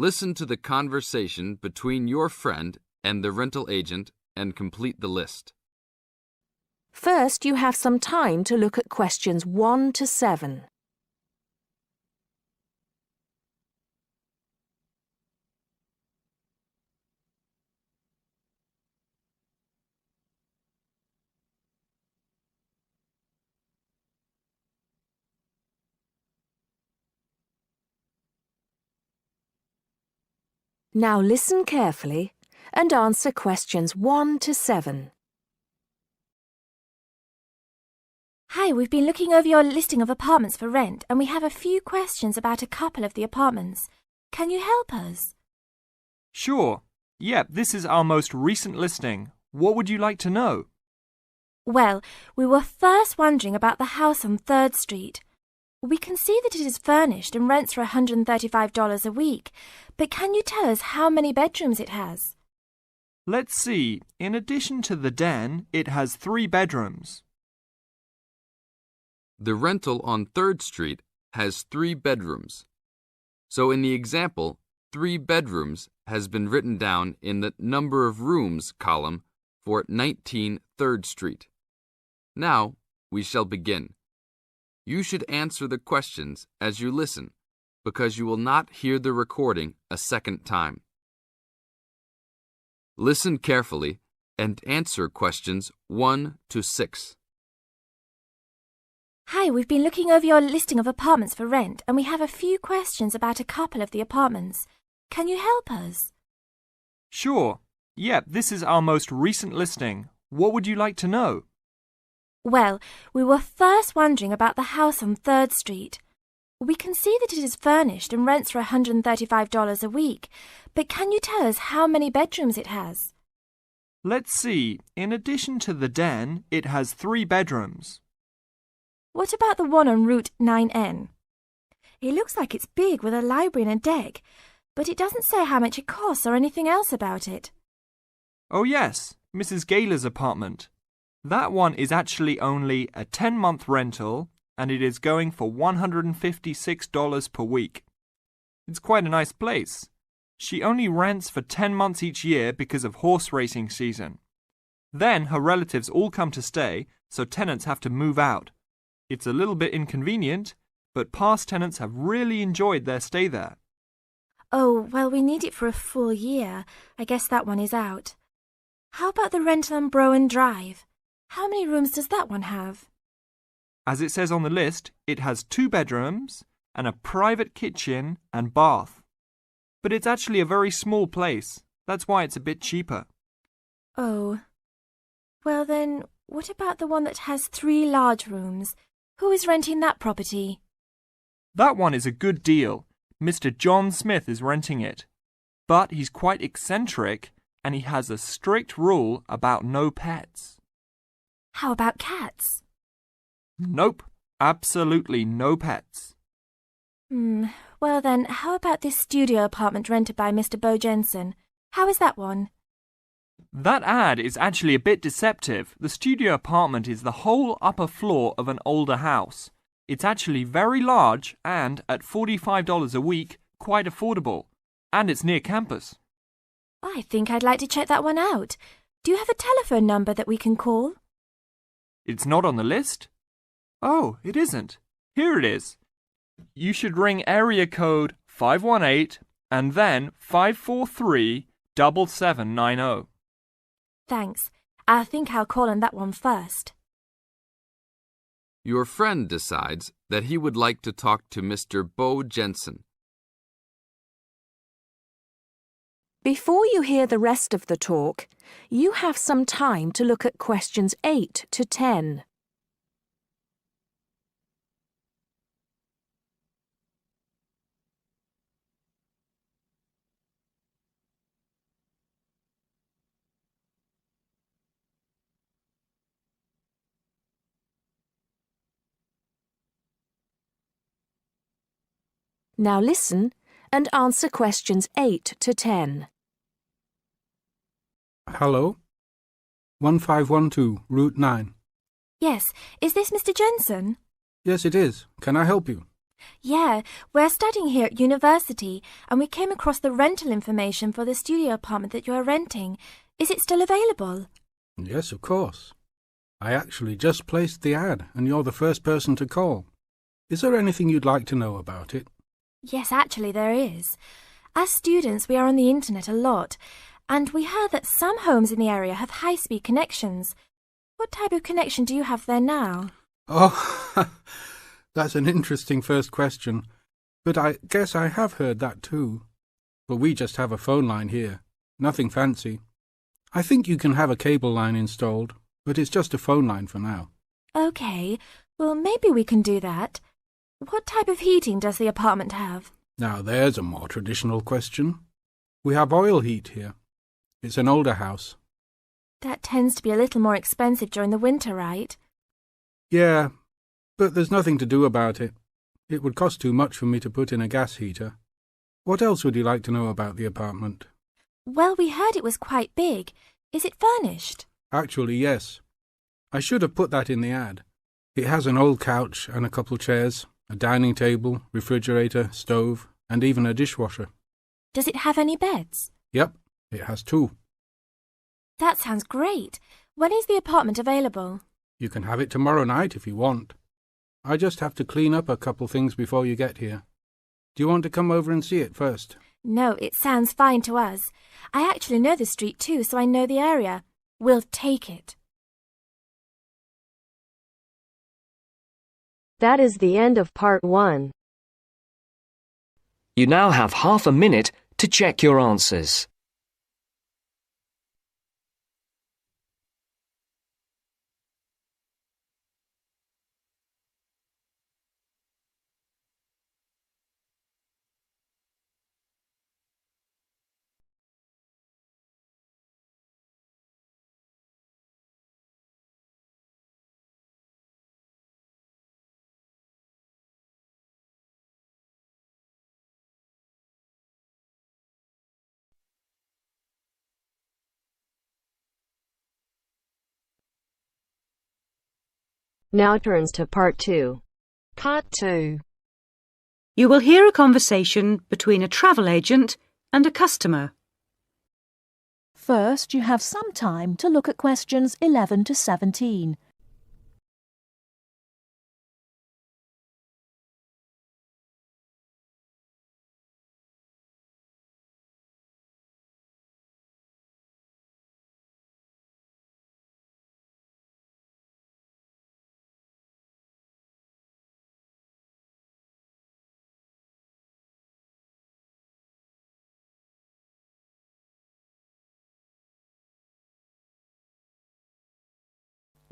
Listen to the conversation between your friend and the rental agent and complete the list. First, you have some time to look at questions 1 to 7. Now listen carefully and answer questions 1 to 7. Hi, we've been looking over your listing of apartments for rent and we have a few questions about a couple of the apartments. Can you help us? Sure. Yep, this is our most recent listing. What would you like to know? Well, we were first wondering about the house on 3rd Street. We can see that it is furnished and rents for $135 a week, but can you tell us how many bedrooms it has? Let's see. In addition to the den, it has 3 bedrooms. The rental on 3rd Street has 3 bedrooms. So in the example, 3 bedrooms has been written down in the number of rooms column for 19 3rd Street. Now we shall begin. You should answer the questions as you listen, because you will not hear the recording a second time. Listen carefully and answer questions 1 to 6. Hi, we've been looking over your listing of apartments for rent and we have a few questions about a couple of the apartments. Can you help us? Sure. Yep, this is our most recent listing. What would you like to know? Well, we were first wondering about the house on 3rd Street. We can see that it is furnished and rents for $135 a week, but can you tell us how many bedrooms it has? Let's see. In addition to the den, it has 3 bedrooms. What about the one on Route 9N? It looks like it's big with a library and a deck, but it doesn't say how much it costs or anything else about it. Oh yes, Mrs. Gaylor's apartment. That one is actually only a 10-month rental and it is going for $156 per week. It's quite a nice place. She only rents for 10 months each year because of horse racing season. Then her relatives all come to stay, so tenants have to move out. It's a little bit inconvenient, but past tenants have really enjoyed their stay there. Oh, well, we need it for a full year. I guess that one is out. How about the rental on Browen Drive? How many rooms does that one have? As it says on the list, it has 2 bedrooms and a private kitchen and bath. But it's actually a very small place. That's why it's a bit cheaper. Oh. Well then, what about the one that has 3 large rooms? Who is renting that property? That one is a good deal. Mr. John Smith is renting it. But he's quite eccentric and he has a strict rule about no pets. How about cats? Nope, absolutely no pets. Well then, how about this studio apartment rented by Mr. Bo Jensen? How is that one? That ad is actually a bit deceptive. The studio apartment is the whole upper floor of an older house. It's actually very large and, at $45 a week, quite affordable. And it's near campus. I think I'd like to check that one out. Do you have a telephone number that we can call? It's not on the list? Oh, it isn't. Here it is. You should ring area code 518 and then 543-7790. Thanks. I think I'll call on that one first. Your friend decides that he would like to talk to Mr. Bo Jensen. Before you hear the rest of the talk, you have some time to look at questions 8 to 10. Now listen and answer questions 8 to 10. Hello? 1512, Route 9. Yes, is this Mr. Jensen? Yes, it is. Can I help you? Yeah, we're studying here at university and we came across the rental information for the studio apartment that you're renting. Is it still available? Yes, of course. I actually just placed the ad and you're the first person to call. Is there anything you'd like to know about it? Yes, actually there is. As students, we are on the internet a lot, and we heard that some homes in the area have high-speed connections. What type of connection do you have there now? Oh, that's an interesting first question. But I guess I have heard that too. But we just have a phone line here. Nothing fancy. I think you can have a cable line installed, but it's just a phone line for now. Okay, well maybe we can do that. What type of heating does the apartment have? Now there's a more traditional question. We have oil heat here. It's an older house. That tends to be a little more expensive during the winter, right? Yeah, but there's nothing to do about it. It would cost too much for me to put in a gas heater. What else would you like to know about the apartment? Well, we heard it was quite big. Is it furnished? Actually, yes. I should have put that in the ad. It has an old couch and a couple chairs, a dining table, refrigerator, stove, and even a dishwasher. Does it have any beds? Yep, it has 2. That sounds great. When is the apartment available? You can have it tomorrow night if you want. I just have to clean up a couple things before you get here. Do you want to come over and see it first? No, it sounds fine to us. I actually know the street too, so I know the area. We'll take it. That is the end of part 1. You now have half a minute to check your answers. Now turns to part 2. Part 2. You will hear a conversation between a travel agent and a customer. First, you have some time to look at questions 11 to 17.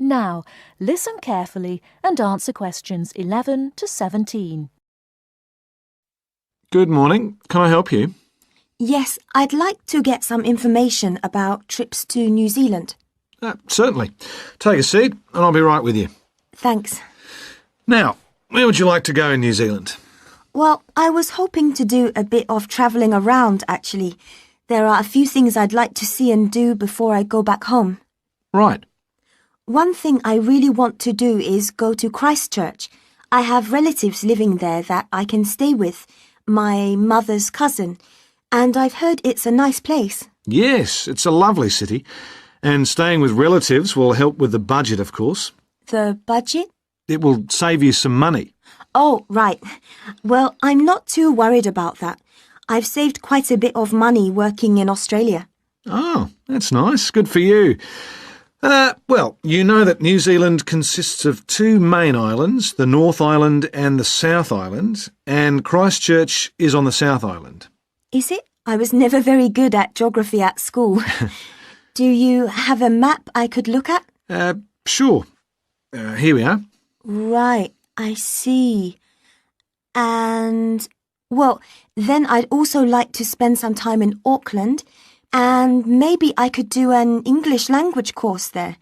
Now, listen carefully and answer questions 11 to 17. Good morning. Can I help you? Yes, I'd like to get some information about trips to New Zealand. Certainly. Take a seat and I'll be right with you. Thanks. Now, where would you like to go in New Zealand? Well, I was hoping to do a bit of travelling around, actually. There are a few things I'd like to see and do before I go back home. Right. One thing I really want to do is go to Christchurch. I have relatives living there that I can stay with, my mother's cousin, and I've heard it's a nice place. Yes, it's a lovely city. And staying with relatives will help with the budget, of course. The budget? It will save you some money. Oh, right. Well, I'm not too worried about that. I've saved quite a bit of money working in Australia. Oh, that's nice. Good for you. Well, you know that New Zealand consists of 2 main islands, the North Island and the South Island, and Christchurch is on the South Island. Is it? I was never very good at geography at school. Do you have a map I could look at? Sure. Here we are. Right, I see. And, well, then I'd also like to spend some time in Auckland, and maybe I could do an English language course there.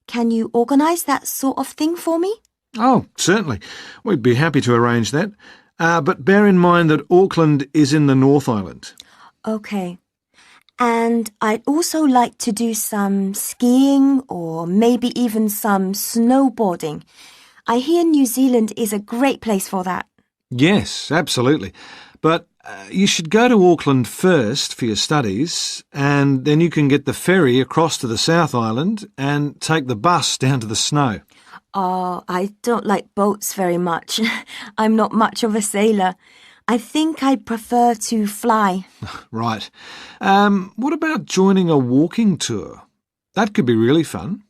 Can you organise that sort of thing for me? Oh, certainly. We'd be happy to arrange that. But bear in mind that Auckland is in the North Island. OK. And I'd also like to do some skiing or maybe even some snowboarding. I hear New Zealand is a great place for that. Yes, absolutely. But you should go to Auckland first for your studies, and then you can get the ferry across to the South Island and take the bus down to the snow. Oh, I don't like boats very much. I'm not much of a sailor. I think I'd prefer to fly. Right. What about joining a walking tour? That could be really fun.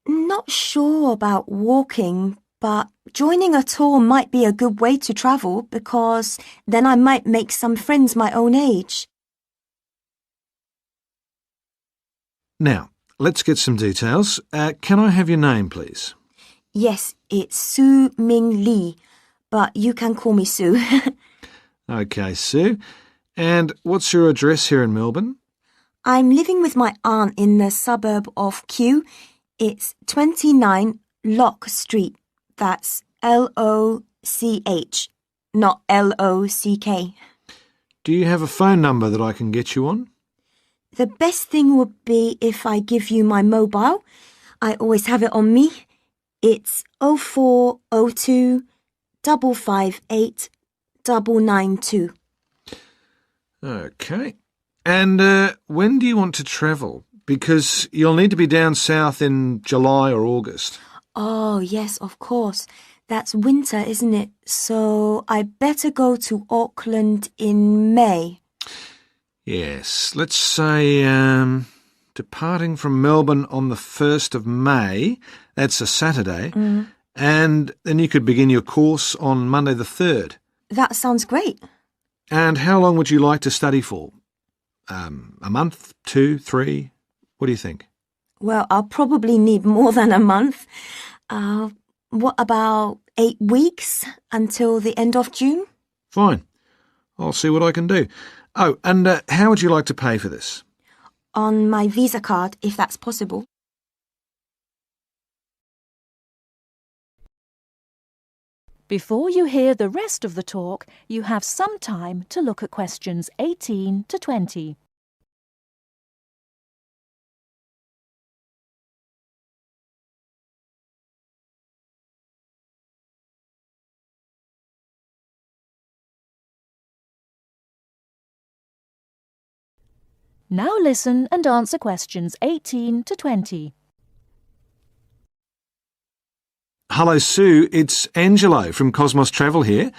Not sure about walking, but joining a tour might be a good way to travel because then I might make some friends my own age. Now, let's get some details. Can I have your name, please? Yes, it's Su Ming Lee, but you can call me Sue. OK, Sue. And what's your address here in Melbourne? I'm living with my aunt in the suburb of Kew. It's 29 Lock Street. That's Loch, not Lock. Do you have a phone number that I can get you on? The best thing would be if I give you my mobile. I always have it on me. It's 0402 558 992. OK. And when do you want to travel? Because you'll need to be down south in July or August. Oh, yes, of course. That's winter, isn't it? So I better go to Auckland in May. Yes, let's say departing from Melbourne on the 1st of May, that's a Saturday, and then you could begin your course on Monday the 3rd. That sounds great. And how long would you like to study for? A month, 2, 3? What do you think? Well, I'll probably need more than a month. What about 8 weeks until the end of June? Fine. I'll see what I can do. Oh, and how would you like to pay for this? On my Visa card, if that's possible. Before you hear the rest of the talk, you have some time to look at questions 18 to 20. Now listen and answer questions 18 to 20. Hello, Sue. It's Angelo from Cosmos Travel here.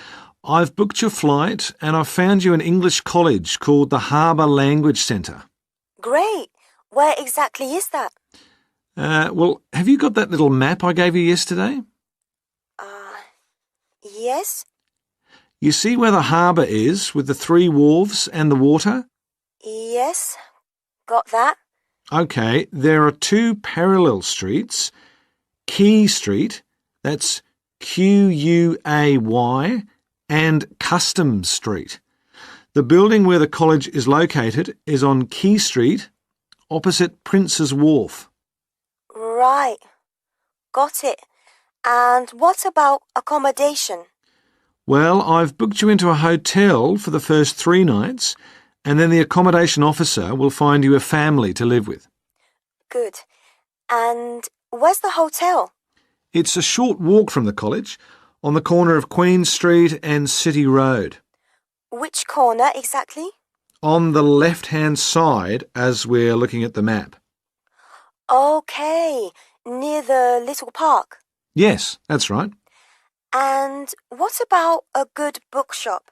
I've booked your flight and I've found you an English college called the Harbour Language Centre. Great. Where exactly is that? Well, have you got that little map I gave you yesterday? Yes? You see where the harbour is with the 3 wharves and the water? Yes. Got that? OK, there are 2 parallel streets. Quay Street, that's Quay, and Customs Street. The building where the college is located is on Quay Street, opposite Prince's Wharf. Right. Got it. And what about accommodation? Well, I've booked you into a hotel for the first 3 nights, and then the accommodation officer will find you a family to live with. Good. And where's the hotel? It's a short walk from the college, on the corner of Queen Street and City Road. Which corner exactly? On the left-hand side as we're looking at the map. Okay, near the little park. Yes, that's right. And what about a good bookshop?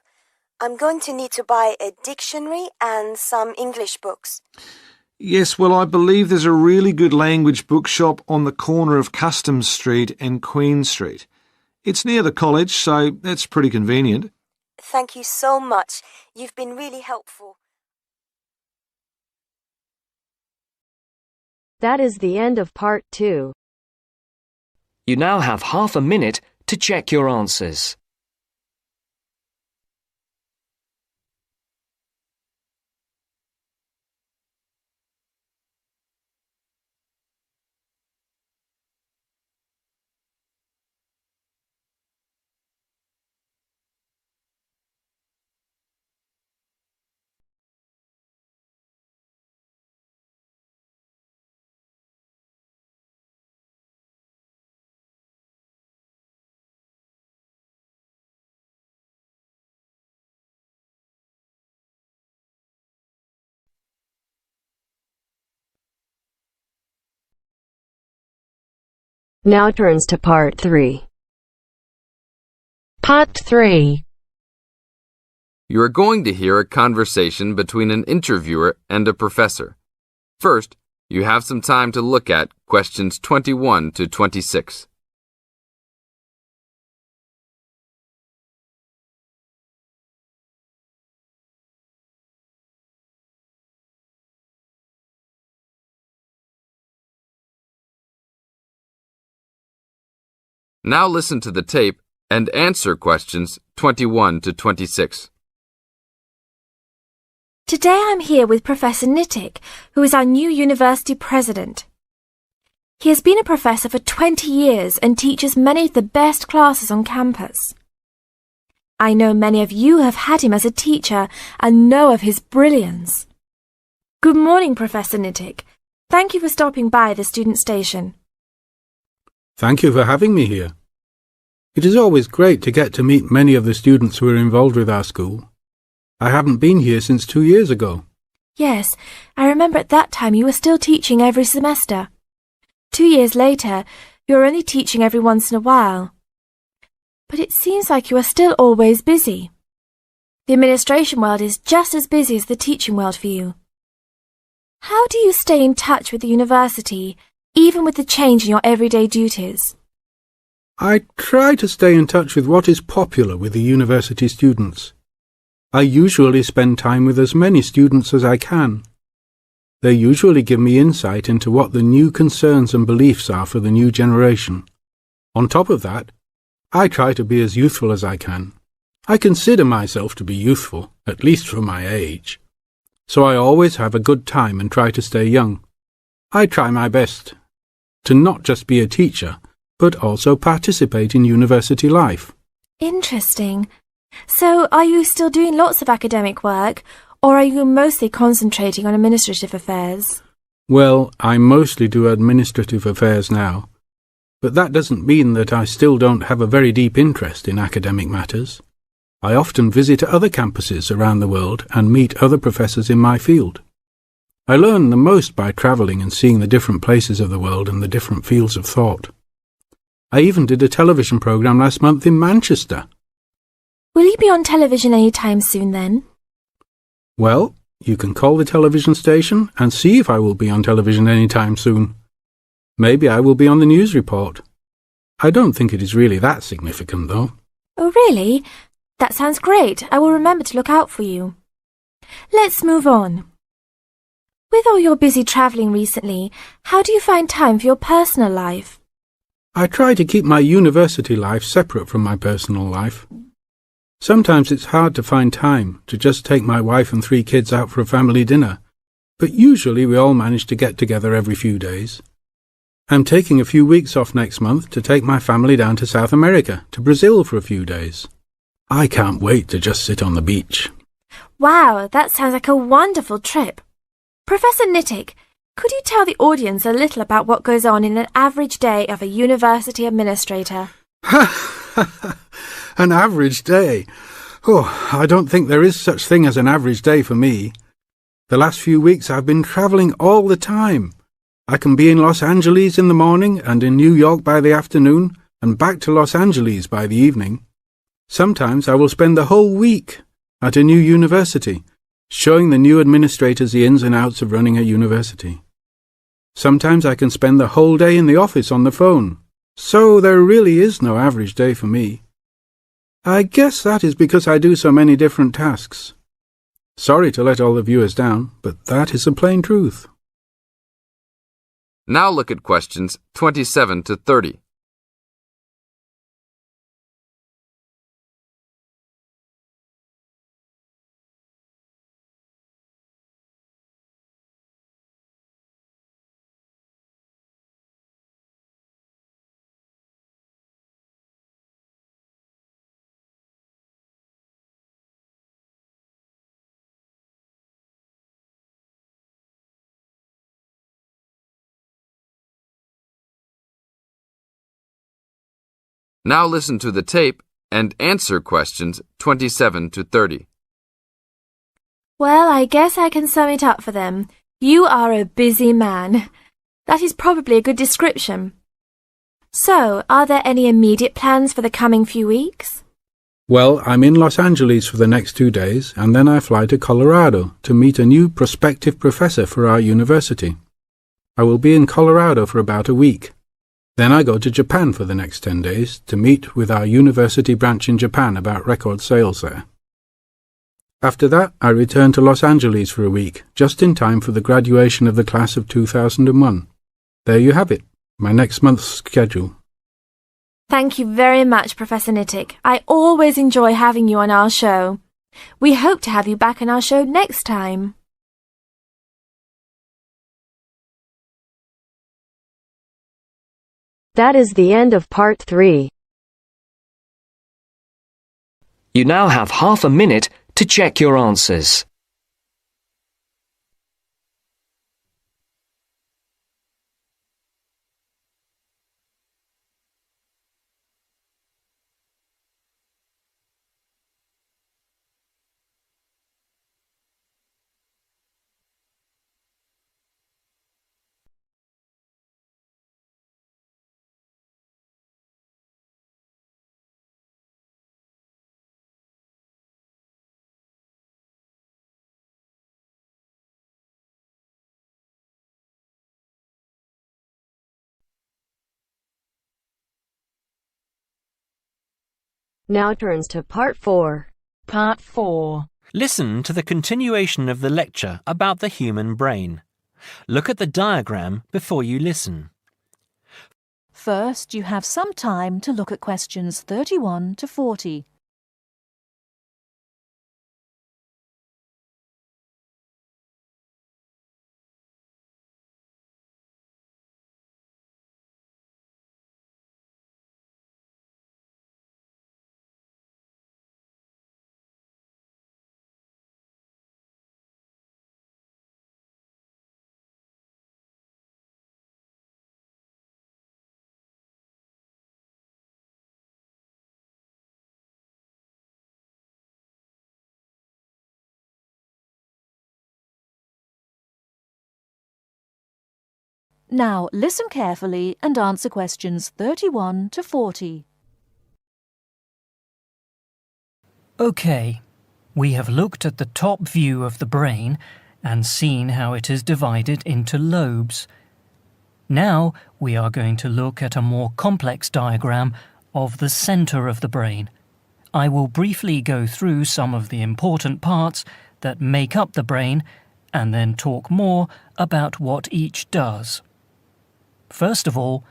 I'm going to need to buy a dictionary and some English books. Yes, well, I believe there's a really good language bookshop on the corner of Customs Street and Queen Street. It's near the college, so that's pretty convenient. Thank you so much. You've been really helpful. That is the end of part 2. You now have half a minute to check your answers. Now turns to part 3. Part 3. You are going to hear a conversation between an interviewer and a professor. First, you have some time to look at questions 21 to 26. Now listen to the tape and answer questions 21 to 26. Today I'm here with Professor Nittick, who is our new university president. He has been a professor for 20 years and teaches many of the best classes on campus. I know many of you have had him as a teacher and know of his brilliance. Good morning, Professor Nittick. Thank you for stopping by the student station. Thank you for having me here. It is always great to get to meet many of the students who are involved with our school. I haven't been here since 2 years ago. Yes, I remember at that time you were still teaching every semester. 2 years later, you are only teaching every once in a while. But it seems like you are still always busy. The administration world is just as busy as the teaching world for you. How do you stay in touch with the university, even with the change in your everyday duties? I try to stay in touch with what is popular with the university students. I usually spend time with as many students as I can. They usually give me insight into what the new concerns and beliefs are for the new generation. On top of that, I try to be as youthful as I can. I consider myself to be youthful, at least for my age. So I always have a good time and try to stay young. I try my best to not just be a teacher, but also participate in university life. Interesting. So, are you still doing lots of academic work, or are you mostly concentrating on administrative affairs? Well, I mostly do administrative affairs now, but that doesn't mean that I still don't have a very deep interest in academic matters. I often visit other campuses around the world and meet other professors in my field. I learn the most by travelling and seeing the different places of the world and the different fields of thought. I even did a television programme last month in Manchester. Will you be on television any time soon then? Well, you can call the television station and see if I will be on television any time soon. Maybe I will be on the news report. I don't think it is really that significant, though. Oh, really? That sounds great. I will remember to look out for you. Let's move on. With all your busy travelling recently, how do you find time for your personal life? I try to keep my university life separate from my personal life. Sometimes it's hard to find time to just take my wife and 3 kids out for a family dinner, but usually we all manage to get together every few days. I'm taking a few weeks off next month to take my family down to South America, to Brazil for a few days. I can't wait to just sit on the beach. Wow, that sounds like a wonderful trip. Professor Nittick, could you tell the audience a little about what goes on in an average day of a university administrator? An average day? Oh, I don't think there is such thing as an average day for me. The last few weeks I've been travelling all the time. I can be in Los Angeles in the morning and in New York by the afternoon and back to Los Angeles by the evening. Sometimes I will spend the whole week at a new university, showing the new administrators the ins and outs of running a university. Sometimes I can spend the whole day in the office on the phone. So there really is no average day for me. I guess that is because I do so many different tasks. Sorry to let all the viewers down, but that is the plain truth. Now look at questions 27 to 30. Now listen to the tape and answer questions 27 to 30. Well, I guess I can sum it up for them. You are a busy man. That is probably a good description. So, are there any immediate plans for the coming few weeks? Well, I'm in Los Angeles for the next 2 days, and then I fly to Colorado to meet a new prospective professor for our university. I will be in Colorado for about a week. Then I go to Japan for the next 10 days to meet with our university branch in Japan about record sales there. After that, I return to Los Angeles for a week, just in time for the graduation of the class of 2001. There you have it, my next month's schedule. Thank you very much, Professor Nittick. I always enjoy having you on our show. We hope to have you back on our show next time. That is the end of part 3. You now have half a minute to check your answers. Now turns to part 4. Part 4. Listen to the continuation of the lecture about the human brain. Look at the diagram before you listen. First, you have some time to look at questions 31 to 40. Now listen carefully and answer questions 31 to 40. OK, we have looked at the top view of the brain and seen how it is divided into lobes. Now we are going to look at a more complex diagram of the centre of the brain. I will briefly go through some of the important parts that make up the brain and then talk more about what each does. First of all,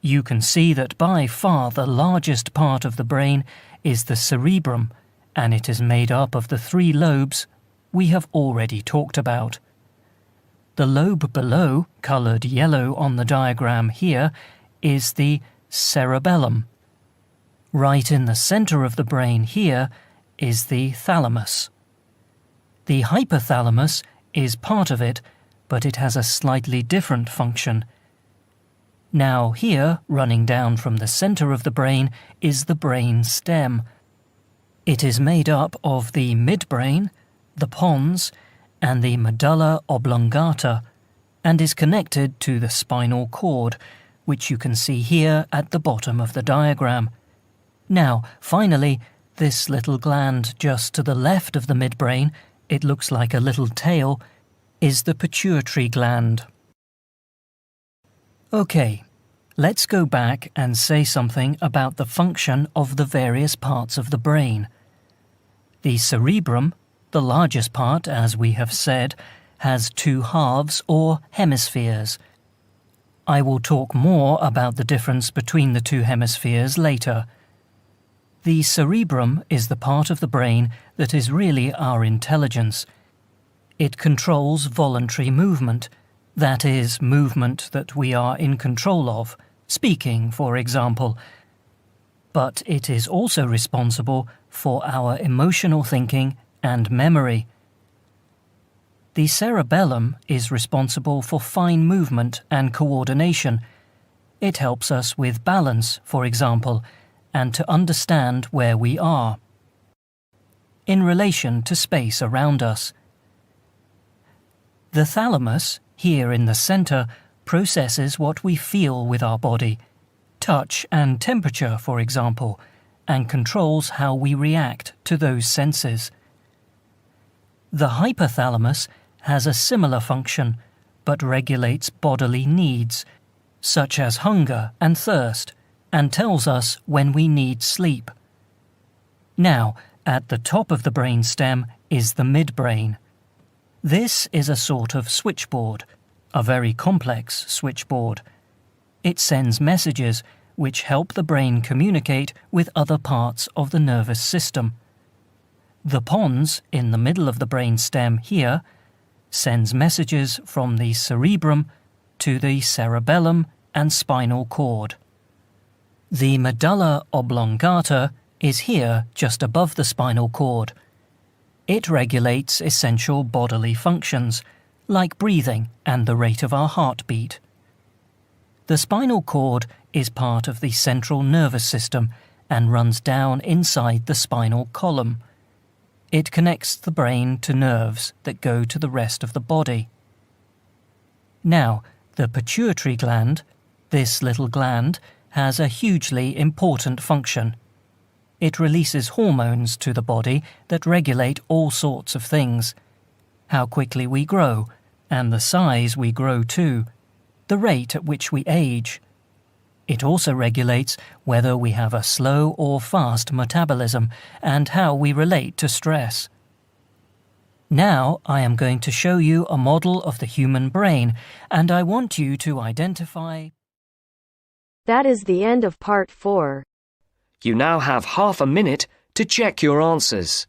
you can see that by far the largest part of the brain is the cerebrum, and it is made up of the 3 lobes we have already talked about. The lobe below, coloured yellow on the diagram here, is the cerebellum. Right in the centre of the brain here is the thalamus. The hypothalamus is part of it, but it has a slightly different function. Now here, running down from the centre of the brain, is the brain stem. It is made up of the midbrain, the pons, and the medulla oblongata, and is connected to the spinal cord, which you can see here at the bottom of the diagram. Now, finally, this little gland just to the left of the midbrain, it looks like a little tail, is the pituitary gland. OK, let's go back and say something about the function of the various parts of the brain. The cerebrum, the largest part, as we have said, has 2 halves or hemispheres. I will talk more about the difference between the 2 hemispheres later. The cerebrum is the part of the brain that is really our intelligence. It controls voluntary movement, that is, movement that we are in control of, speaking, for example. But it is also responsible for our emotional thinking and memory. The cerebellum is responsible for fine movement and coordination. It helps us with balance, for example, and to understand where we are in relation to space around us. The thalamus, here in the centre, processes what we feel with our body, touch and temperature, for example, and controls how we react to those senses. The hypothalamus has a similar function, but regulates bodily needs, such as hunger and thirst, and tells us when we need sleep. Now, at the top of the brain stem is the midbrain. This is a sort of switchboard, a very complex switchboard. It sends messages which help the brain communicate with other parts of the nervous system. The pons in the middle of the brain stem here sends messages from the cerebrum to the cerebellum and spinal cord. The medulla oblongata is here just above the spinal cord. It regulates essential bodily functions, like breathing and the rate of our heartbeat. The spinal cord is part of the central nervous system and runs down inside the spinal column. It connects the brain to nerves that go to the rest of the body. Now, the pituitary gland, this little gland, has a hugely important function. It releases hormones to the body that regulate all sorts of things. How quickly we grow, and the size we grow to, the rate at which we age. It also regulates whether we have a slow or fast metabolism and how we relate to stress. Now I am going to show you a model of the human brain, and I want you to identify... That is the end of part 4. You now have half a minute to check your answers.